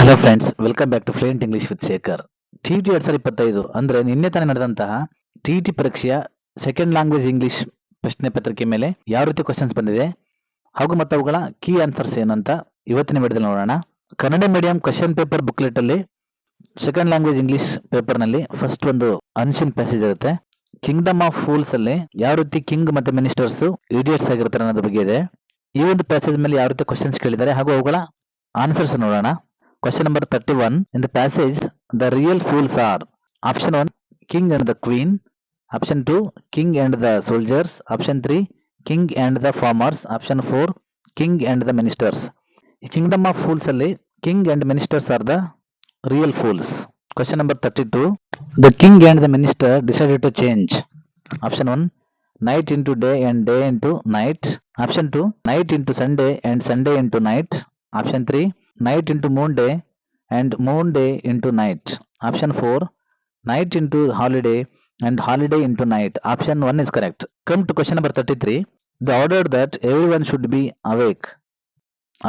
Hello friends, welcome back to fluent English with Shekhar. TET. 2025 ಅಂದ್ರೆ ನಿನ್ನೆ ತಾನೇ ನಡೆದಂತಹ ಟಿ.ಇ.ಟಿ. ಪರೀಕ್ಷೆಯ ಸೆಕೆಂಡ್ ಲ್ಯಾಂಗ್ವೇಜ್ ಇಂಗ್ಲಿಷ್ ಪ್ರಶ್ನೆ ಪತ್ರಿಕೆ ಮೇಲೆ ಯಾವ ರೀತಿ ಕ್ವಶನ್ಸ್ ಬಂದಿದೆ ಹಾಗೂ ಮತ್ತು ಅವುಗಳ ಕೀ ಆನ್ಸರ್ಸ್ ಏನಂತ ಇವತ್ತಿನ ವಿಡಿಯೋದಲ್ಲಿ ನೋಡೋಣ. Kannada medium question paper booklet ಅಲ್ಲಿ ಸೆಕೆಂಡ್ ಲ್ಯಾಂಗ್ವೇಜ್ ಇಂಗ್ಲಿಷ್ ಪೇಪರ್ ನಲ್ಲಿ ಫಸ್ಟ್ ಒಂದು ಅನ್ಸಿನ್ ಪ್ಯಾಸೇಜ್ ಇರುತ್ತೆ. ಕಿಂಗ್ಡಮ್ ಆಫ್ ಫೂಲ್ಸ್ ಅಲ್ಲಿ ಯಾವ ರೀತಿ ಕಿಂಗ್ ಮತ್ತೆ ಮಿನಿಸ್ಟರ್ಸ್ ಇಡಿಯಟ್ಸ್ ಆಗಿರ್ತಾರೆ ಅನ್ನೋದ್ರ ಬಗ್ಗೆ ಇದೆ. ಈ ಒಂದು ಪ್ಯಾಸೇಜ್ ಮೇಲೆ ಯಾವ ರೀತಿ ಕ್ವಶನ್ಸ್ ಕೇಳಿದ್ದಾರೆ ಹಾಗೂ ಅವುಗಳ ಆನ್ಸರ್ಸ್ ನೋಡೋಣ. Question number 31. In the passage, the real fools are option 1, king and the queen, option 2, king and the soldiers, option 3, king and the farmers, option 4, king and the ministers. Kingdom of fools ಅಲ್ಲಿ king and ministers are the real fools. Question number 32. The king and the minister decided to change. Option 1, night into day and day into night. Option 2, night into Sunday and Sunday into night. Option 3, night into moon day and moon day into night. Option 4, night into holiday and holiday into night. Option 1 is correct. Come to question number 33. The order that everyone should be awake.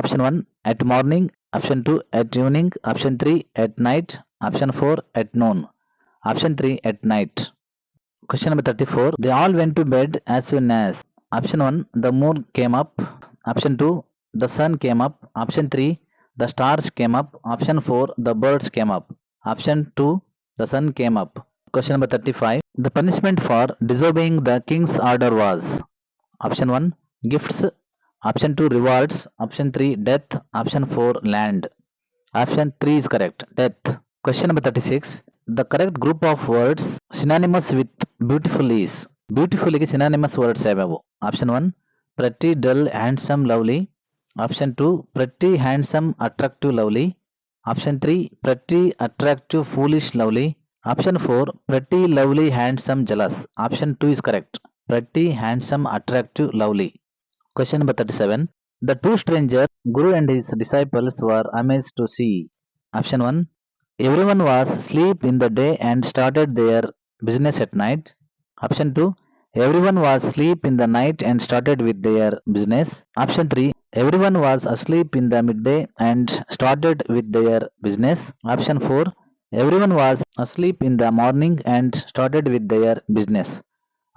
Option 1, at morning. Option 2, at evening. Option 3, at night. Option 4, at noon. Option 3, at night. Question number 34. They all went to bed as soon as. Option 1, the moon came up. Option 2, the sun came up. Option 3, the stars came up. Option 4, the birds came up. Option 2, the sun came up. Question number 35. The punishment for disobeying the king's order was. Option 1, gifts. Option 2, rewards. Option 3, death. Option 4, land. Option 3 is correct, death. Question number 36. The correct group of words synonymous with beautiful is. Beautiful ಗೆ synonymous words ಯಾವ್ಯಾವು? Option 1, pretty, dull, handsome, lovely. Option 2, pretty, handsome, attractive, lovely. Option 3, pretty, attractive, foolish, lovely. Option 4, pretty, lovely, handsome, jealous. Option 2 is correct, pretty, handsome, attractive, lovely. Question number 37. The two strangers, Guru and his disciples, were amazed to see. Option 1, everyone was asleep in the day and started their business at night. Option 2, everyone was asleep in the night and started with their business. Option 3, everyone was asleep in the midday and started with their business. Option 4, everyone was asleep in the morning and started with their business.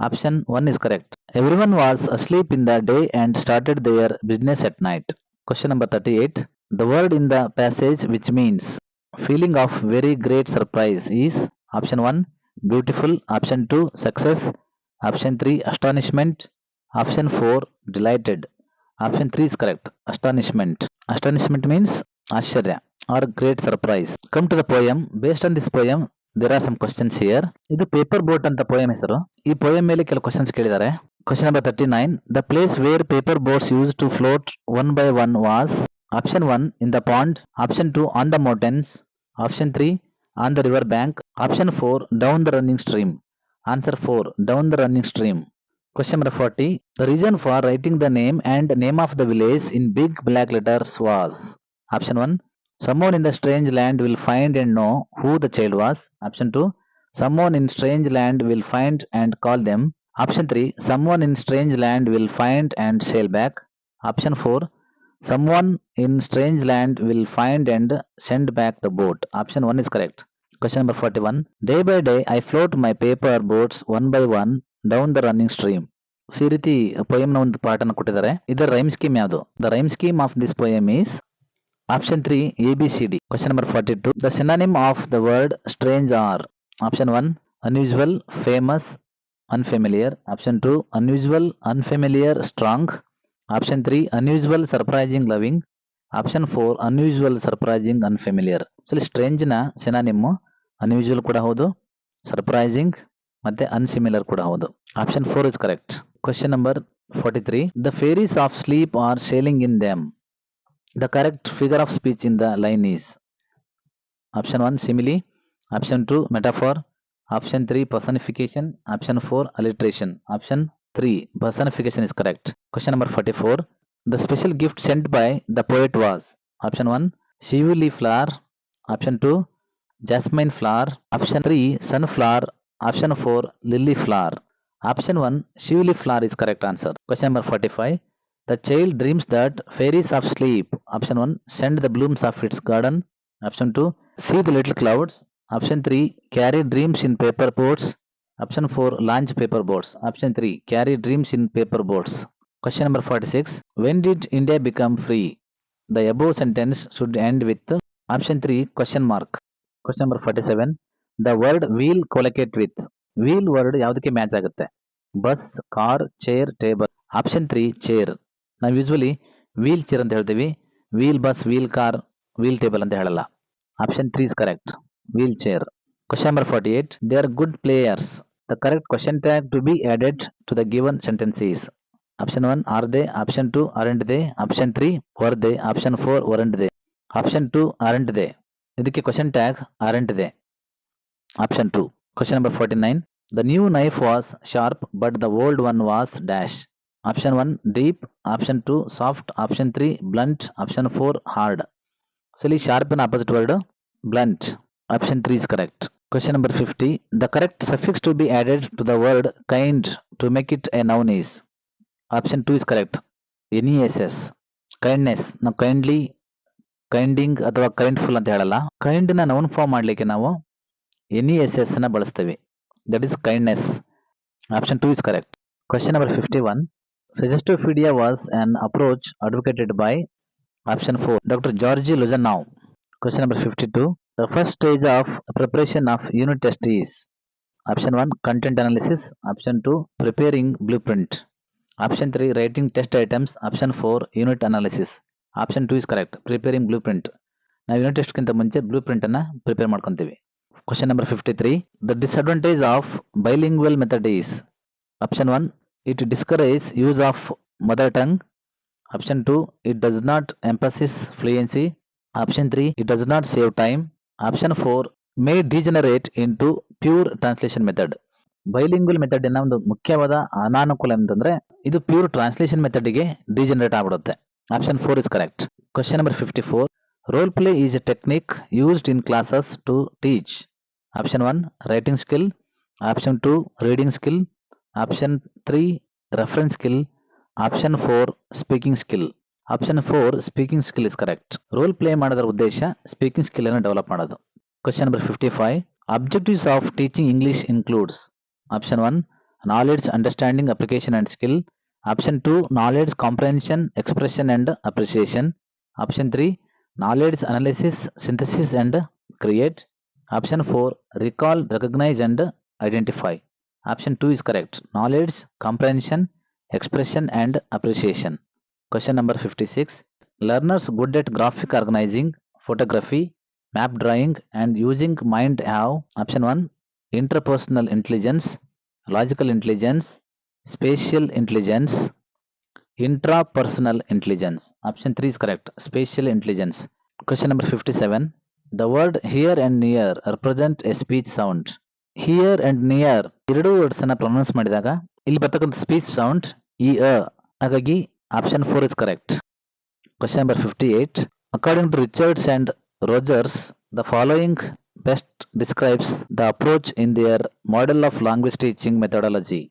Option 1 is correct. Everyone was asleep in the day and started their business at night. Question number 38. The word in the passage which means feeling of very great surprise is. Option 1, beautiful. Option 2, success. Option 3, astonishment. Option 4, delighted. Option 3 is correct, astonishment. Astonishment means ಆಶ್ಚರ್ಯ or great surprise. Come to the poem. Based on this poem, there are some questions here. ಇದು paper boat ಅಂತ poem ಹೆಸರು. ಈ poem ಮೇಲೆ ಕೆಲವು questions ಕೇಳಿದ್ದಾರೆ. Question number 39. The place where paper boats used to float one by one was. Option 1, in the pond. Option 2, on the mountains. Option 3, on the river bank. Option 4, down the running stream. Answer 4, down the running stream. Question number 40. The reason for writing the name and name of the village in big black letters was. Option 1, someone in the strange land will find and know who the child was. Option 2, someone in strange land will find and call them. Option 3, someone in strange land will find and sail back. Option 4, someone in strange land will find and send back the boat. Option 1 is correct. Question number 41. Day by day I float my paper boats one by one down the running stream. So ಈ ರೀತಿ poem ನ ಒಂದು ಪಾಠನ ಕೊಟ್ಟಿದ್ದಾರೆ. ಇದರ rhyme scheme ಯಾವುದು? The rhyme scheme of this poem is option 3, ABCD. Question number 42. The synonym of the word strange are. Option 1, unusual, famous, unfamiliar. Option 2, unusual, unfamiliar, strong. Option 3, unusual, surprising, loving. Option 4, unusual, surprising, unfamiliar. So strange ನ synonym unusual ಕೂಡ ಹೌದು, surprising ಮತ್ತೆ ಅನ್ಸಿಮಿಲರ್ ಕೂಡ ಹೌದು. Option 4 is correct. Question number 43. The fairies of sleep are sailing in them. The correct figure of speech in the line is. Option 1, simile. Option 2, metaphor. Option 3, personification. Option 4, alliteration. Option 3, personification is correct. Question number 44. The special gift sent by the poet was. Option 1, shivuli flower. Option 2, jasmine flower. Option 3, sunflower. Option 4, lily flower. Option 1, shivuli flower is correct answer. Question number 45. The child dreams that fairies of sleep. Option 1, send the blooms of its garden. Option 2, see the little clouds. Option 3, carry dreams in paper boats. Option 4, launch paper boats. Option 3, carry dreams in paper boats. Question number 46, when did India become free? The above sentence should end with option 3, question mark. Question number 47, the word wheel collocate with. Wheel word ಯಾವುದಕ್ಕೆ match ಆಗುತ್ತೆ? Bus, car, chair, table. Option 3, chair. ನಾವು usually wheel chair ಅಂತ ಹೇಳ್ತೀವಿ, wheel bus, wheel car, wheel table ಅಂತ ಹೇಳಲ್ಲ. Option 3 is correct. Wheelchair. Question number 48. They are good players. The correct question tag to be added to the given sentence is Option 1, are they? Option 2, aren't they? Option 3, were they? Option 4, weren't they? Option 2, aren't they? ಇದಕ್ಕೆ question tag aren't they. Option 2. Question number 49. The new knife was sharp but the old one was dash. Option 1, deep. Option 2, soft. Option 3, blunt. Option 4, hard. So, sharp and opposite word, blunt. Option 3 is correct. Question number 50. The correct suffix to be added to the word kind to make it a noun is Option 2 is correct. NESS. Kindness. ನಾವು kindly, kinding ಅಥವಾ kindful ಅಂತ ಹೇಳಲ್ಲ. kind ನ noun form ಮಾಡಲಿಕ್ಕೆ ನಾವು NESS ನ ಬಳಸ್ತೀವಿ. That is kindness. Option 2 is correct. Question number 51. Suggestopedia was an approach advocated by Option 4, Dr. Georgi Lozanow. Question number 52. The first stage of preparation of unit test is Option 1, content analysis. Option 2, preparing blueprint. Option 3, writing test items. Option 4, unit analysis. Option 2 is correct. Preparing blueprint. ನಾವು unit ಟೆಸ್ಟ್ಗಿಂತ ಮುಂಚೆ blueprint ಅನ್ನ prepare ಮಾಡ್ಕೊಂತೀವಿ. Question number 53. The disadvantage of bilingual method is Option 1, it discourages use of mother tongue. Option 2, it does not emphasize fluency. Option 3, it does not save time. Option 4, may degenerate into pure translation method. Bilingual method ನ ಒಂದು ಮುಖ್ಯವಾದ ಅನಾನುಕೂಲ ಅಂತಂದ್ರೆ ಇದು pure translation method ಗೆ degenerate ಆಗ್ಬಿಡುತ್ತೆ. Option 4 is correct. Question number 54. Role play is a technique used in classes to teach. Option 1, writing skill. Option 2, reading skill. Option 3, reference skill. Option 4, speaking skill. Option 4, speaking skill is correct. Role play ಮಾಡೋದ್ರ ಉದ್ದೇಶ speaking skill ಅನ್ನು develop ಮಾಡೋದು. Question number 55. Objectives of teaching English includes Option 1, knowledge, understanding, application and skill. Option 2, knowledge, comprehension, expression and appreciation. Option 3, knowledge, analysis, synthesis and create. Option 4, recall, recognize and identify. Option 2 is correct. Knowledge, comprehension, expression and appreciation. Question number 56. Learners good at graphic organizing, photography, map drawing and using mind have Option 1, interpersonal intelligence, logical intelligence, spatial intelligence, intrapersonal intelligence. Option 3 is correct. Spatial intelligence. Question number 57. The word here and near represent a speech sound. Here and near ಎರಡು words ಅನ್ನ pronounce ಮಾಡಿದಾಗ ಇಲ್ಲಿ ಬರ್ತಕ್ಕಂಥ speech sound ಈ ಹಾಗಾಗಿ option 4 is correct. Question number 58. According to Richards and Rogers, the following best describes the approach in their model of language teaching methodology.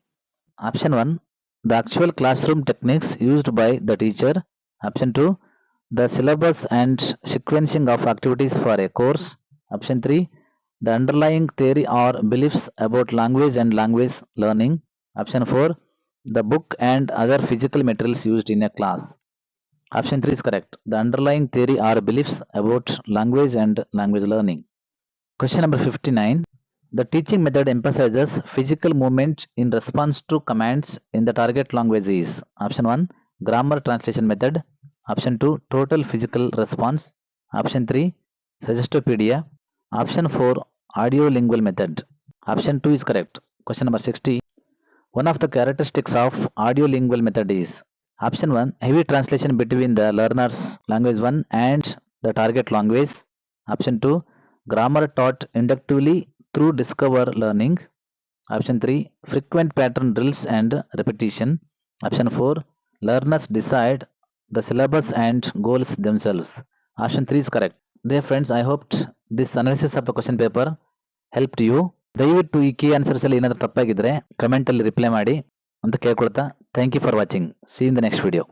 Option 1, the actual classroom techniques used by the teacher. Option 2, the syllabus and sequencing of activities for a course. Option 3, the underlying theory or beliefs about language and language learning. Option 4, the book and other physical materials used in a class. Option 3 is correct. The underlying theory or beliefs about language and language learning. Question number 59. The teaching method emphasizes physical movement in response to commands in the target language is Option 1, grammar translation method. Option 2, total physical response. Option 3, Suggestopedia. Option 4, audiolingual method. Option 2 is correct. Question number 60. One of the characteristics of audiolingual method is Option 1, heavy translation between the learner's language 1 and the target language. Option 2, grammar taught inductively through discover learning. Option 3, frequent pattern drills and repetition. Option 4, learners decide the syllabus and goals themselves. Option 3 is correct. Dear friends, I hoped this analysis of the question paper helped you. ದಯವಿಟ್ಟು ಈ key answers ಅಲ್ಲಿ ಏನಾದರೂ ತಪ್ಪಾಗಿದ್ರೆ comment ಅಲ್ಲಿ reply ಮಾಡಿ ಅಂತ ಕೇಳ್ಕೊಳ್ತಾ thank you for watching. See in the next video.